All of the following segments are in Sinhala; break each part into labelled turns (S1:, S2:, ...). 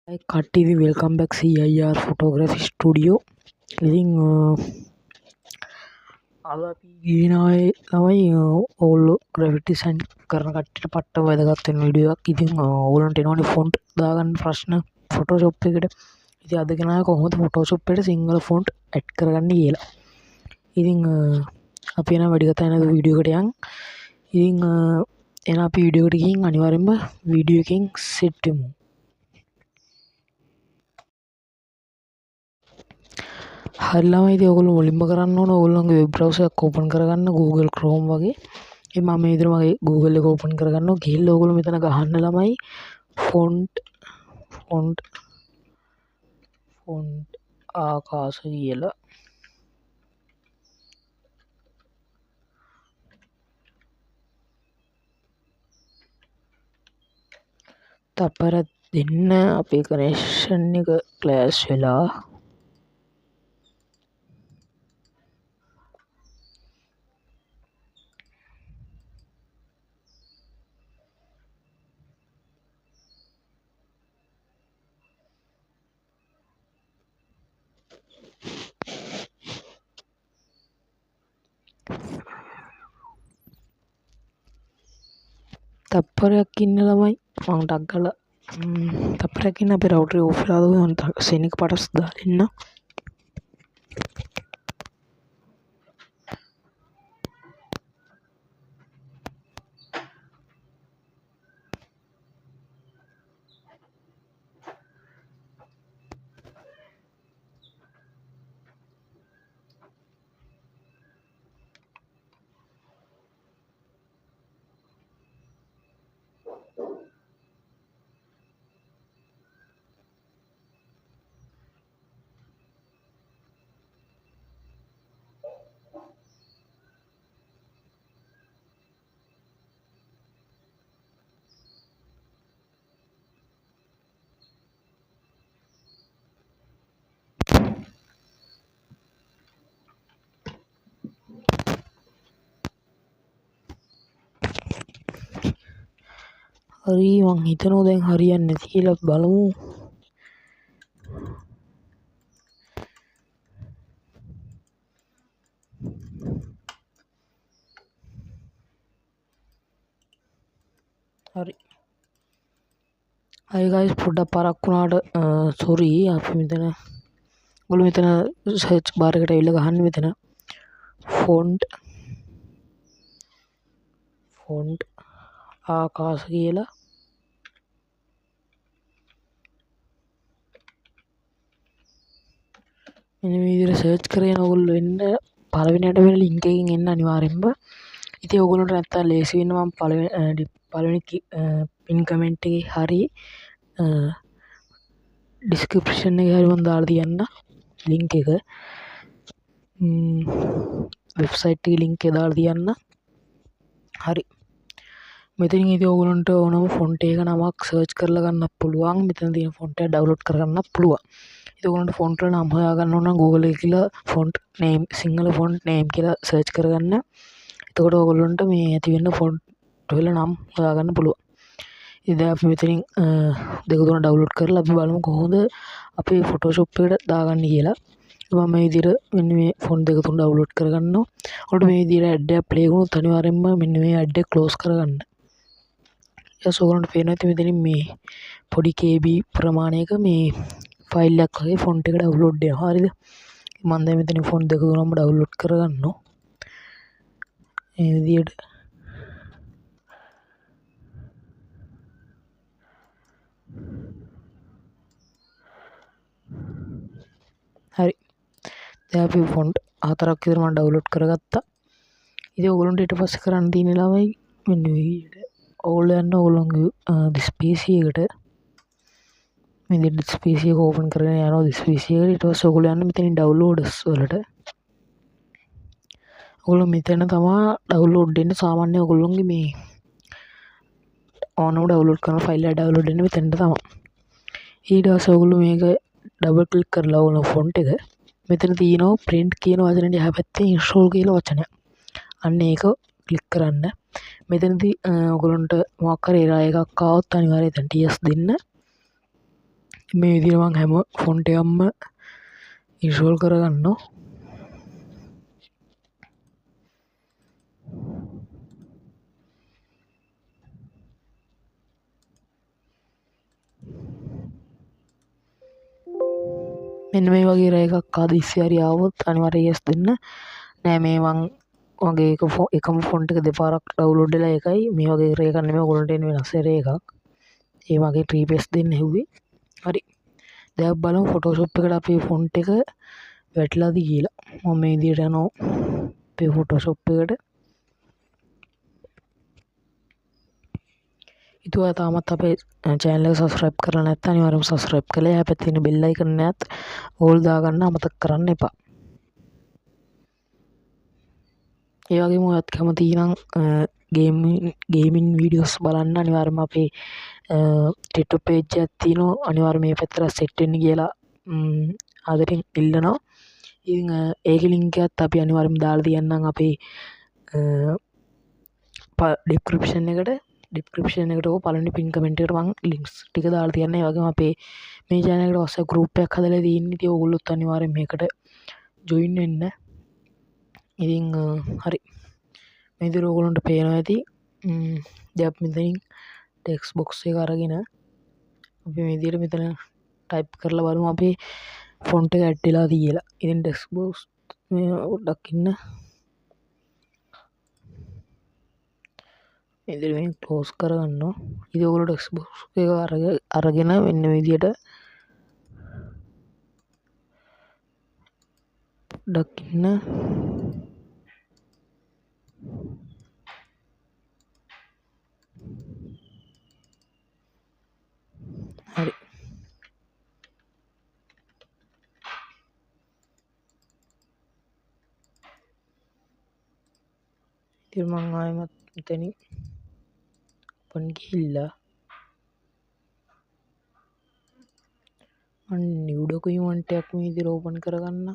S1: Hi කට්ටිය වෙල්කම් බැක් CIR ෆොටෝග්‍රැෆි ස්ටුඩියෝ. ඉතින් අද අපි ගෙන ආවේ තමයි ඕගොල්ලෝ ග්‍රැෆික් ඩිසයින් කරන කට්ටියට පට්ට වැදගත් වෙන වීඩියෝ එකක්. ඉතින් ඕගොල්ලන්ට එනවනේ ෆොන්ට් දාගන්න ප්‍රශ්න ෆොටෝෂොප් එකට. ඉතින් අද ගෙන ආවේ කොහොමද ෆොටෝෂොප් එකට සිංගල් ෆොන්ට් ඇඩ් කරගන්නේ කියලා. ඉතින් අපි එන වැඩි කතා නැතුව වීඩියෝ එකට යන්. ඉතින් එහෙනම් අපි වීඩියෝ එකට ගිහින් අනිවාර්යෙන්ම වීඩියෝ එකෙන් සෙට් වෙමු. හරි ළමයි, ඉතින් ඔයගොල්ලෝ මුලින්ම කරන්න ඕන ඔයගොල්ලන්ගේ වෙබ් බ්‍රවුසර් එකක් ඕපන් කරගන්න Google Chrome වගේ. ඉතින් මම මේ විදිහට මගේ Google එක ඕපන් කරගන්නවා. ගිහිල්ලා ඔයගොල්ලෝ මෙතන ගහන්න ළමයි ෆොන්ට් ආකාශ කියලා. තප්පරක් දෙන්න අපේ කනෙක්ෂන් එක ක්ලෑෂ් වෙලා. තප්පරයක් ඉන්න ළමයි මම ටක් ගාලා තප්පරයක් ඉන්න අපේ රවුටරේ ඕෆ් වෙලා මම සෙනික පටස් දාලා ඉන්න. හරි, මං හිතනවා දැන් හරියන්නේ නැති කියලා. බලමු. හරි ගයිස්, පොඩ්ඩක් පරක් වුණාට සෝරි. අපි මෙතන ඔයගොල්ලෝ මෙතන සර්ච් බාර් එකට ඇවිල්ලා ගහන්න මෙතන ෆොන්ට් ආකාශ කියලා. මෙන්න මේ විදිහට සර්ච් කරගෙන ඔයගොල්ලෝ එන්න පළවෙනියට වෙන ලින්ක් එකකින් එන්න අනිවාර්යෙන්ම. ඉතින් ඔයගොල්ලන්ට නැත්තම් ලේසි වෙන්න මම පළවෙනි පින් කමෙන්ට් එකේ හරි ඩිස්ක්‍රිප්ෂන් එකේ හරි මම දාලා තියන්න ලින්ක් එක. වෙබ්සයිට් එකේ ලින්ක් එක දාලා තියන්න. හරි, මෙතනින් ඉතින් ඔයගොල්ලන්ට ඕනම ෆොන්ට් එක නමක් සර්ච් කරලා ගන්නත් පුළුවන්. මෙතන තියෙන ෆොන්ට් එක ඩවුන්ලෝඩ් කරගන්නත් පුළුවන්. ඉතින් ඔයගොල්ලන්ට ෆොන්ට් වල නම් හොයාගන්න ඕන නම් Google එකේ කියලා ෆොන්ට් නේම් සිංගල ෆොන්ට් නේම් කියලා සර්ච් කරගන්න. එතකොට ඔයගොල්ලන්ට මේ ඇති වෙන ෆොන්ට් වල නම් හොයාගන්න පුළුවන්. ඉතින් දැන් අපි මෙතනින් දෙක තුන ඩවුන්ලෝඩ් කරලා අපි බලමු කොහොමද අපේ ෆොටෝෂොප් එකට දාගන්නේ කියලා. මම මේ විදිහට මෙන්න මේ ෆොන්ට් දෙක තුන ඩවුන්ලෝඩ් කරගන්නවා. ඔකට මේ විදිහට ඇඩ් එකක් ප්ලේ වුණොත් අනිවාර්යෙන්ම මෙන්න මේ ඇඩ් එක ක්ලෝස් කරගන්න. ඊට ඔයගොල්ලන්ට පේනවා ඇති මෙතනින් මේ පොඩි KB ප්‍රමාණයක මේ ෆයිල් එකක් වගේ ෆොන්ට් එක ඩවුන්ලෝඩ් වෙනවා. හරිද? මම දැන් මෙතනින් ෆොන්ට් දෙක තුනම ඩවුන්ලෝඩ් කරගන්නවා. මේ විදිහට හරි. දැන් අපි ෆොන්ට් හතරක් විතර මම ඩවුන්ලෝඩ් කරගත්තා. ඉතින් ඔයගොල්ලන්ට ඊට පස්සේ කරන්න තියෙන ළමයි මෙන්න මේ විදිහට ඔයගොල්ලෝ යන්න ඔයගොල්ලෝගේ this PC එකට. මේ විදිහට this PC එක ඕපන් කරගෙන යනවා this PC එකට. ඊට පස්සේ ඔයගොල්ලෝ යන්න මෙතනින් ඩවුන්ලෝඩ්ස් වලට. ඔයගොල්ලෝ මෙතන තමයි ඩවුන්ලෝඩ් වෙන්න සාමාන්‍ය ඔයගොල්ලෝගේ මේ ඕනම ඩවුන්ලෝඩ් කරන ෆයිල් එක ඩවුන්ලෝඩ් වෙන්න මෙතනට තමයි. ඊට පස්සේ ඔයගොල්ලෝ මේක ඩබල් ක්ලික් කරලා ඔයගොල්ලෝ ෆොන්ට් එක මෙතන තියෙනවා print කියන වචනේ එහා පැත්තේ install කියලා වචනයක්. අන්න ඒක ක්ලික් කරන්න. මෙතනදී ඔයගොල්ලන්ට මොකක් හරි error එකක් ආවොත් අනිවාර්යයෙන් TS දෙන්න. මේ විදිහට මම හැම ෆොන්ට් එකක්ම ඉන්ස්ටෝල් කරගන්නවා. මෙන්න මේ වගේ රෑ එකක් ආදිස්සි හරි ආවොත් අනිවාර්යයෙන් yes දෙන්න. නෑ මේ මං වගේ එකම ෆොන්ට් එක දෙපාරක් ඩවුන්ලෝඩ් වෙලා එකයි මේ වගේ රේ එකක් නෙමෙයි ඔයගොල්ලන්ට එන වෙනස් රේ එකක්. ඒ වගේ ට්‍රීපේස් දෙන්න හෙව්වේ. හරි. දැන් අපි බලමු ෆොටෝෂොප් එකට අපේ ෆොන්ට් එක වැටිලාද කියලා. මම මේ විදිහට යනවා අපේ ෆොටෝෂොප් එකට. ඉතින් ඔයා තාමත් අපේ channel එක subscribe කරලා නැත්නම් අනිවාර්යයෙන්ම subscribe කරලා එහා පැත්තේ තියෙන bell icon එකත් all දාගන්න අමතක කරන්න එපා. ඒ වගේම ඔයත් කැමති නම් ගේමින් වීඩියෝස් බලන්න අනිවාර්යයෙන්ම අපේ TikTok page එකක් තියෙනවා. අනිවාර්යයෙන් මේ පැත්තට set වෙන්න කියලා ආදරෙන් ඉල්ලනවා. ඉතින් ඒකේ link එකත් අපි අනිවාර්යයෙන්ම දාලා තියන්නම් අපේ description එකට ඕක පළවෙනි pin comment එකට මම links ටික දාලා තියන්න. ඒ වගේම අපේ මේ channel එකට WhatsApp group එකක් හදලා තියෙන්නේ. ඉතින් ඕගොල්ලොත් අනිවාර්යයෙන් මේකට join වෙන්න. ඉතින් හරි මේ විදිහට ඕගොල්ලන්ට පේනවා ඇති. දැන් අපි මෙතනින් ටෙක්ස්ට් බොක්ස් එක අරගෙන අපි මේ විදිහට මෙතන ටයිප් කරලා බලමු අපේ ෆොන්ට් එක ඇඩ් වෙලා කියලා. ඉතින් ටෙක්ස්ට් බොක්ස් මේ පොඩ්ඩක් ඉන්න. මේ විදිහට මේ ක්ලෝස් කරගන්නවා. ඉතින් ඕගොල්ලෝ ටෙක්ස්ට් බොක්ස් එක අරගෙන මෙන්න මේ විදිහට පොඩ්ඩක් ඉන්න. හරි. ඉතින් මම ආයෙමත් මෙතනින් open ගිහිල්ලා මම new document එකක් මේ විදිහට open කරගන්න.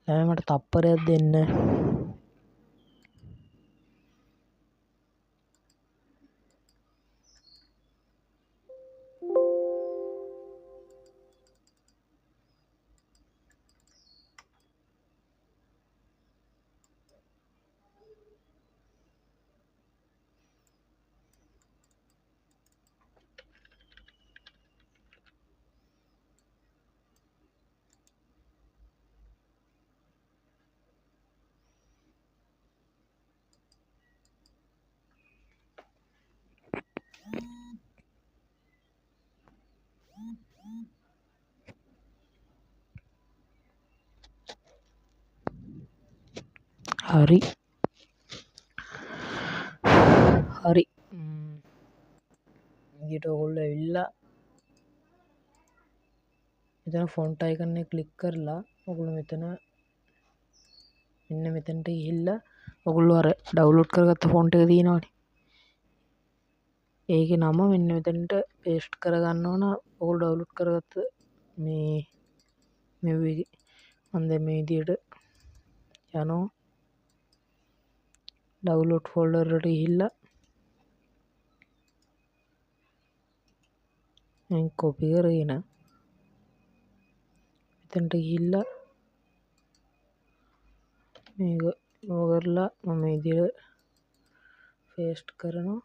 S1: දැන් මට තප්පරයක් දෙන්න. හරි. හරි. විදිහට ඔයගොල්ලෝ ඇවිල්ලා මෙතන ෆොන්ට් අයිකන් එක ක්ලික් කරලා ඔයගොල්ලෝ මෙතන මෙන්න මෙතනට ගිහිල්ලා ඔයගොල්ලෝ අර ඩවුන්ලෝඩ් කරගත්ත ෆොන්ට් එක තියෙනවනේ. ඒකේ නම මෙන්න මෙතනට පේස්ට් කරගන්න ඕන. ඔයගොල්ලෝ ඩවුන්ලෝඩ් කරගත්ත මේ එකේ මම දැන් මේ විදිහට යනවා. ඩවුන්ලෝඩ් ෆෝල්ඩර් එකට ගිහිල්ලා මම කොපි කරගෙන මෙතනට ගිහිල්ලා මේක කරලා මම මේ විදිහට පේස්ට් කරනවා.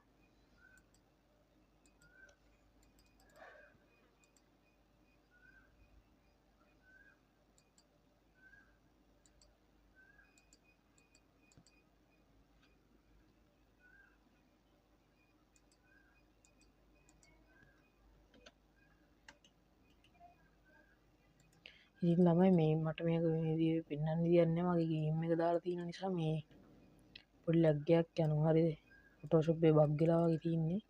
S1: ඉතින් ළමයි මේ මට මේක මේ විදිහට පෙන්වන්න දෙයක් නැහැ. මගේ ගේම් එක දාලා තියෙන නිසා මේ පොඩි ලැග් එකක් යනවා. හරිද? Photoshop එකේ බග් වෙලා වගේ තියෙන්නේ.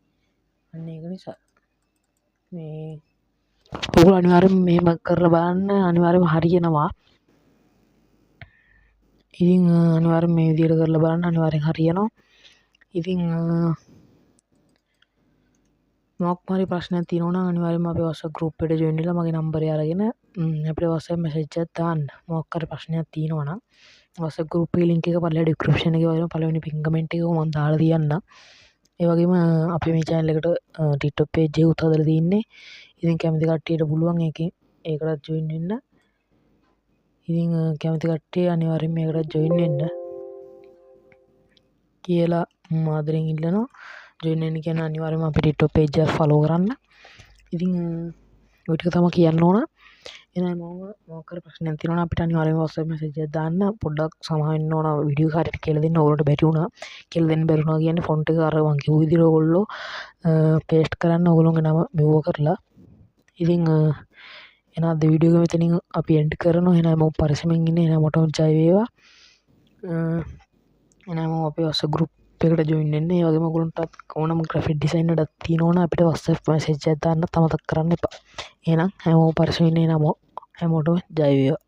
S1: අන්න ඒක නිසා මේ ඔයගොල්ලෝ අනිවාර්යෙන් මේක කරලා බලන්න. අනිවාර්යෙන්ම හරියනවා. ඉතින් අනිවාර්යෙන් මේ විදිහට කරලා බලන්න. අනිවාර්යෙන් හරියනවා. ඉතින් මොකක් හරි ප්‍රශ්නයක් තියෙනවා නම් අනිවාර්යෙන්ම අපේ WhatsApp group එකට join වෙලා මගේ නම්බරය අරගෙන අපිට WhatsApp message එකක් දාන්න. මොකක් හරි ප්‍රශ්නයක් තියෙනවා නම් WhatsApp group එකේ link එක පල්ලෙහා description එකේ වදින පළවෙනි pin comment එක මම දාලා තියන්නම්. ඒ වගේම අපි මේ channel එකට TikTok page එකකුත් හදලා තින්නේ. ඉතින් කැමති කට්ටියට පුළුවන් ඒකටත් join වෙන්න. ඉතින් කැමති කට්ටිය අනිවාර්යෙන් මේකටත් join වෙන්න කියලා මම ආදරෙන් ඉල්ලනවා. join වෙන්න කියන්නේ අනිවාර්යෙන්ම අපේ TikTok page එක follow කරන්න. ඉතින් ඔය ටික තමයි කියන්න ඕන. එහෙනම් මොකක් හරි ප්‍රශ්නයක් තියෙනවා නම් අපිට අනිවාර්යෙන්ම WhatsApp message එකක් දාන්න. පොඩ්ඩක් සමාව වෙන්න ඕන වීඩියෝ එක හරියට කියලා දෙන්න. ඕගොල්ලන්ට බැරි වුණා. කියලා දෙන්න බැරි වුණා කියන්නේ ෆොන්ට් එක අර මං කිව්ව විදිහට ඕගොල්ලෝ paste කරන්න ඕගොල්ලෝගේ නම මෙව කරලා. ඉතින් එහෙනම් අද වීඩියෝ එක මෙතනින් අපි end කරනවා. එහෙනම් මම පරිස්සමෙන් ඉන්නේ. එහෙනම් මොටම ජය වේවා. එහෙනම් අපේ WhatsApp group එකට join වෙන්න. ඒ වගේම ඔයගොල්ලන්ට ඕනම graphic design එකක් තියෙනවනම් අපිට WhatsApp message එකක් දාන්න අමතක කරන්න එපා. එහෙනම් හැමෝම පරිස්සමෙන් ඉන්න. එහෙනම් හැමෝටම ජය වේවා.